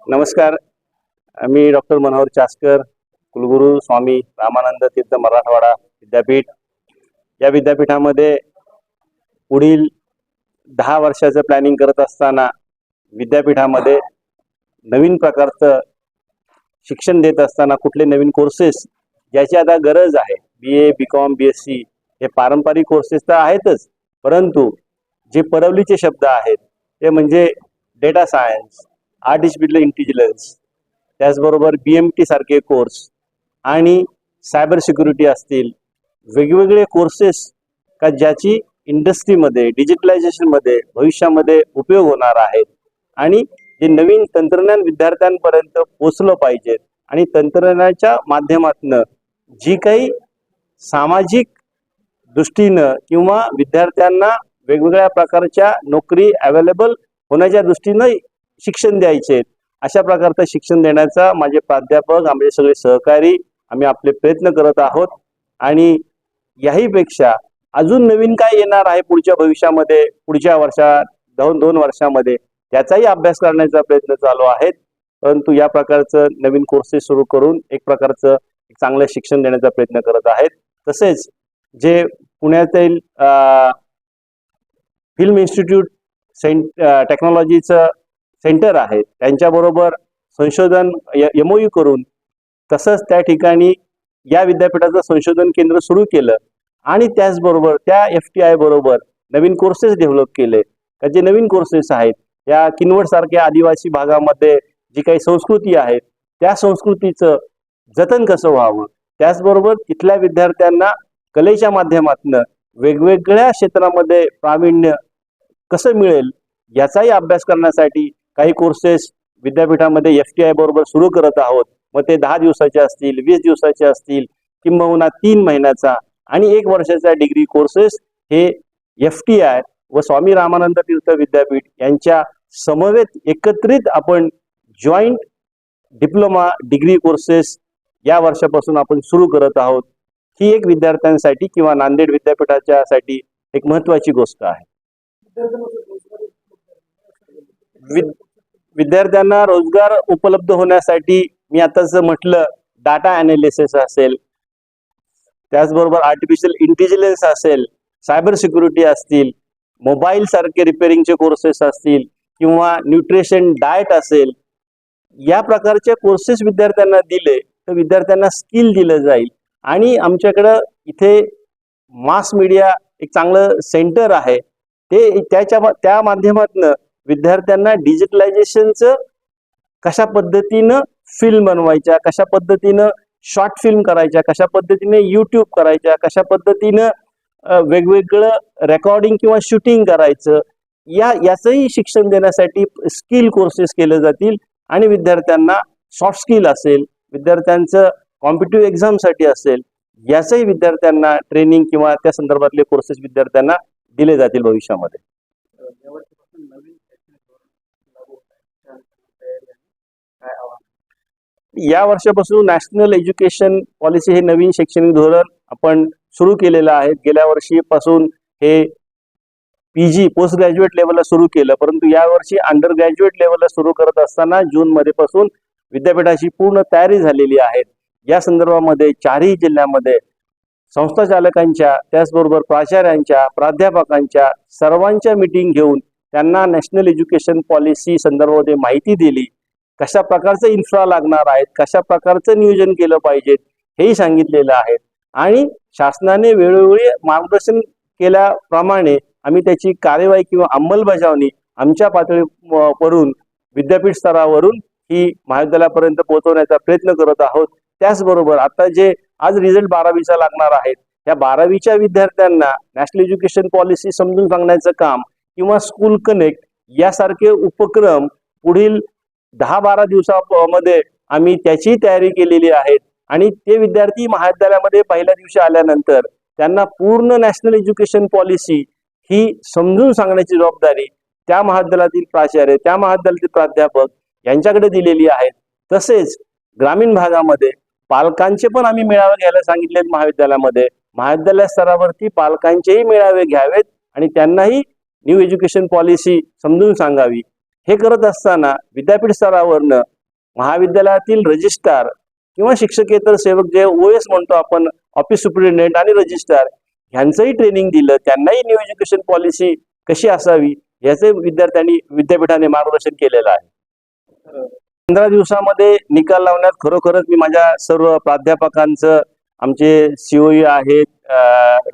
नमस्कार. मी डॉक्टर मनोहर चास्कर, कुलगुरू स्वामी रामानंद तीर्थ मराठवाडा विद्यापीठ. या विद्यापीठामध्ये पुढील 10 वर्षाचं प्लॅनिंग करत असताना विद्यापीठामध्ये नवीन प्रकारचं शिक्षण देत असताना कुठले नवीन कोर्सेस ज्याची आता गरज आहे, BA BCom BSc हे पारंपरिक कोर्सेस तर आहेतच, परंतु जे परवलीचे शब्द आहेत ते म्हणजे डेटा सायन्स, आर्टिफिशियल इंटेलिजन्स, त्याचबरोबर BMT सारखे कोर्स आणि सायबर सिक्युरिटी असतील, वेगवेगळे कोर्सेस का ज्याची इंडस्ट्रीमध्ये डिजिटलायझेशनमध्ये भविष्यामध्ये उपयोग होणार आहेत आणि जे नवीन तंत्रज्ञान विद्यार्थ्यांपर्यंत पोचलं पाहिजे आणि तंत्रज्ञानाच्या माध्यमातून जी काही सामाजिक दृष्टीनं किंवा विद्यार्थ्यांना वेगवेगळ्या प्रकारच्या नोकरी अवेलेबल होण्याच्या दृष्टीनं शिक्षण द्यायचे, अशा प्रकारचं शिक्षण देण्याचा माझे प्राध्यापक, आमचे सगळे सहकारी, आम्ही आपले प्रयत्न करत आहोत. आणि याहीपेक्षा अजून नवीन काय येणार आहे पुढच्या भविष्यामध्ये, पुढच्या वर्षात 2 वर्षामध्ये, त्याचाही अभ्यास करण्याचा प्रयत्न चालू आहे. परंतु या प्रकारचं नवीन कोर्सेस सुरू करून एक प्रकारचं चांगलं शिक्षण देण्याचा प्रयत्न करत आहेत. तसेच जे पुण्यातील फिल्म इन्स्टिट्यूट टेक्नॉलॉजीचं सेंटर आहे त्यांच्याबरोबर संशोधन MOU करून तसंच त्या ठिकाणी या विद्यापीठाचं संशोधन केंद्र सुरू केलं आणि त्याचबरोबर त्या FTI बरोबर नवीन कोर्सेस डेव्हलप केले. का जे नवीन कोर्सेस आहेत या किनवट सारख्या आदिवासी भागामध्ये जी काही संस्कृती आहे त्या संस्कृतीचं जतन कसं व्हावं, त्याचबरोबर तिथल्या विद्यार्थ्यांना कलेच्या माध्यमातून वेगवेगळ्या क्षेत्रामध्ये प्रावीण्य कसं मिळेल याचाही अभ्यास करण्यासाठी काही कोर्सेस विद्यापीठामध्ये FTI बरोबर सुरू करत आहोत. मग ते 10 दिवसाचे असतील, 20 दिवसाचे असतील, किंबहुना 3 महिन्याचा आणि 1 वर्षाचा डिग्री कोर्सेस हे FTI व स्वामी रामानंद तीर्थ विद्यापीठ यांच्या समवेत एकत्रित आपण जॉईंट डिप्लोमा डिग्री कोर्सेस या वर्षापासून आपण सुरू करत आहोत. ही एक विद्यार्थ्यांसाठी किंवा नांदेड विद्यापीठाच्या साठी एक महत्त्वाची गोष्ट आहे. विद्यार्थ्यांना रोजगार उपलब्ध होण्यासाठी मी आताच म्हटलं डाटा अनालिसिस असेल, त्याचबरोबर आर्टिफिशियल इंटेलिजन्स असेल, सायबर सिक्युरिटी असतील, मोबाईल सारखे रिपेअरिंगचे कोर्सेस असतील किंवा न्यूट्रिशन डाएट असेल, या प्रकारचे कोर्सेस विद्यार्थ्यांना दिले तर विद्यार्थ्यांना स्किल दिलं जाईल. आणि आमच्याकडं इथे मास मीडिया एक चांगलं सेंटर आहे, ते त्या माध्यमातून विद्यार्थ्यांना डिजिटलायझेशनचं कशा पद्धतीनं फिल्म बनवायच्या, कशा पद्धतीनं शॉर्ट फिल्म करायच्या, कशा पद्धतीने YouTube करायच्या, कशा पद्धतीनं वेगवेगळं रेकॉर्डिंग किंवा शूटिंग करायचं, याचंही शिक्षण देण्यासाठी स्किल कोर्सेस केले जातील. आणि विद्यार्थ्यांना सॉफ्ट स्किल असेल, विद्यार्थ्यांचं कॉम्पिटिटिव्ह एक्झामसाठी असेल, याचंही विद्यार्थ्यांना ट्रेनिंग किंवा त्या संदर्भातले कोर्सेस विद्यार्थ्यांना दिले जातील भविष्यामध्ये. या वर्षापासून नॅशनल एज्युकेशन पॉलिसी हे नवीन शैक्षणिक धोरण आपण सुरू केलेलं आहे. गेल्या वर्षीपासून हे PG पोस्ट ग्रॅज्युएट लेवलला सुरू केलं, परंतु यावर्षी अंडर ग्रॅज्युएट लेवलला सुरू करत असताना जून मध्ये पासून विद्यापीठाची पूर्ण तयारी झालेली आहे. या संदर्भामध्ये 4ही जिल्ह्यामध्ये संस्था चालकांच्या, त्याचबरोबर प्राचार्यांच्या, प्राध्यापकांच्या सर्वांच्या मीटिंग घेऊन त्यांना नॅशनल एज्युकेशन पॉलिसी संदर्भामध्ये माहिती दिली. कशा प्रकारचं इन्फ्रा लागणार आहेत, कशा प्रकारचं नियोजन केलं पाहिजे हेही सांगितलेलं आहे. आणि शासनाने वेळोवेळी मार्गदर्शन केल्याप्रमाणे आम्ही त्याची कार्यवाही किंवा अंमलबजावणी आमच्या पातळीवरून विद्यापीठ स्तरावरून ही महाविद्यालयापर्यंत पोहोचवण्याचा प्रयत्न करत आहोत. त्याचबरोबर आता जे आज रिझल्ट 12वीचा लागणार आहेत, या 12वीच्या विद्यार्थ्यांना नॅशनल एज्युकेशन पॉलिसी समजून सांगण्याचं काम किंवा स्कूल कनेक्ट यासारखे उपक्रम पुढील 10-12 दिवसामध्ये आम्ही त्याची तयारी केलेली आहे. आणि ते विद्यार्थी महाविद्यालयामध्ये पहिल्या दिवशी आल्यानंतर त्यांना पूर्ण नॅशनल एज्युकेशन पॉलिसी ही समजून सांगण्याची जबाबदारी त्या महाविद्यालयातील प्राचार्य, त्या महाविद्यालयातील प्राध्यापक यांच्याकडे दिलेली आहे. तसेच ग्रामीण भागामध्ये पालकांचे पण आम्ही मेळावे घ्यायला सांगितले. महाविद्यालय स्तरावरती पालकांचेही मेळावे घ्यावेत आणि त्यांनाही न्यू एज्युकेशन पॉलिसी समजून सांगावी. हे करत असताना विद्यापीठ स्तरावरनं महाविद्यालयातील रजिस्ट्रार किंवा शिक्षकेतर सेवक जे OS म्हणतो आपण, ऑफिस सुपरिटेंडेंट आणि रजिस्ट्रार, ह्यांचंही ट्रेनिंग दिलं, त्यांनाही न्यू एज्युकेशन पॉलिसी कशी असावी याचे विद्यापीठाने मार्गदर्शन केलेलं आहे. 15 दिवसामध्ये निकाल लावण्यात खरोखरच मी माझ्या सर्व प्राध्यापकांचं, आमचे COE आहेत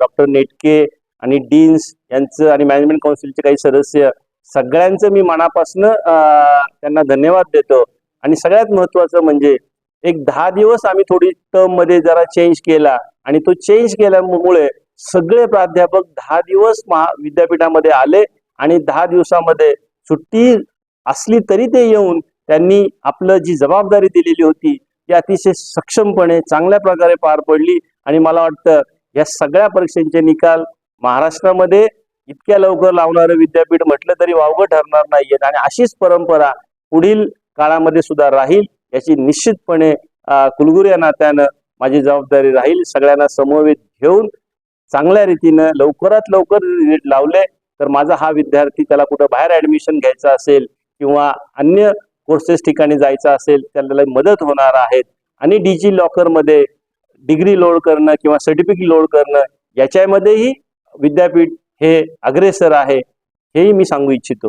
डॉक्टर नेटके आणि डीन्स यांचं आणि मॅनेजमेंट काउन्सिलचे काही सदस्य, सगळ्यांचं मी मनापासून त्यांना धन्यवाद देतो. आणि सगळ्यात महत्त्वाचं म्हणजे एक 10 दिवस आम्ही थोडी टर्म मध्ये जरा चेंज केला आणि तो चेंज केल्यामुळे सगळे प्राध्यापक 10 दिवस विद्यापीठामध्ये आले आणि 10 दिवसामध्ये सुट्टी असली तरी ते येऊन त्यांनी आपलं जी जबाबदारी दिलेली होती ती अतिशय सक्षमपणे चांगल्या प्रकारे पार पडली. आणि मला वाटतं या सगळ्या परीक्षांचे निकाल महाराष्ट्रामध्ये इतक्या लवकर लावणारं विद्यापीठ म्हटलं तरी वावगं ठरणार नाहीयेत आणि अशीच परंपरा पुढील काळामध्ये सुद्धा राहील याची निश्चितपणे कुलगुरू या नात्यानं माझी जबाबदारी राहील. सगळ्यांना समवेत घेऊन चांगल्या रीतीनं लवकरात लवकर लावले तर माझा हा विद्यार्थी त्याला कुठं बाहेर ऍडमिशन घ्यायचं असेल किंवा अन्य कोर्सेस ठिकाणी जायचं असेल त्याला मदत होणार आहेत. आणि डिजी लॉकरमध्ये डिग्री लोड करणं किंवा सर्टिफिकेट लोड करणं याच्यामध्येही विद्यापीठ हे अग्रेसर आहे, हेही मी सांगू इच्छितो.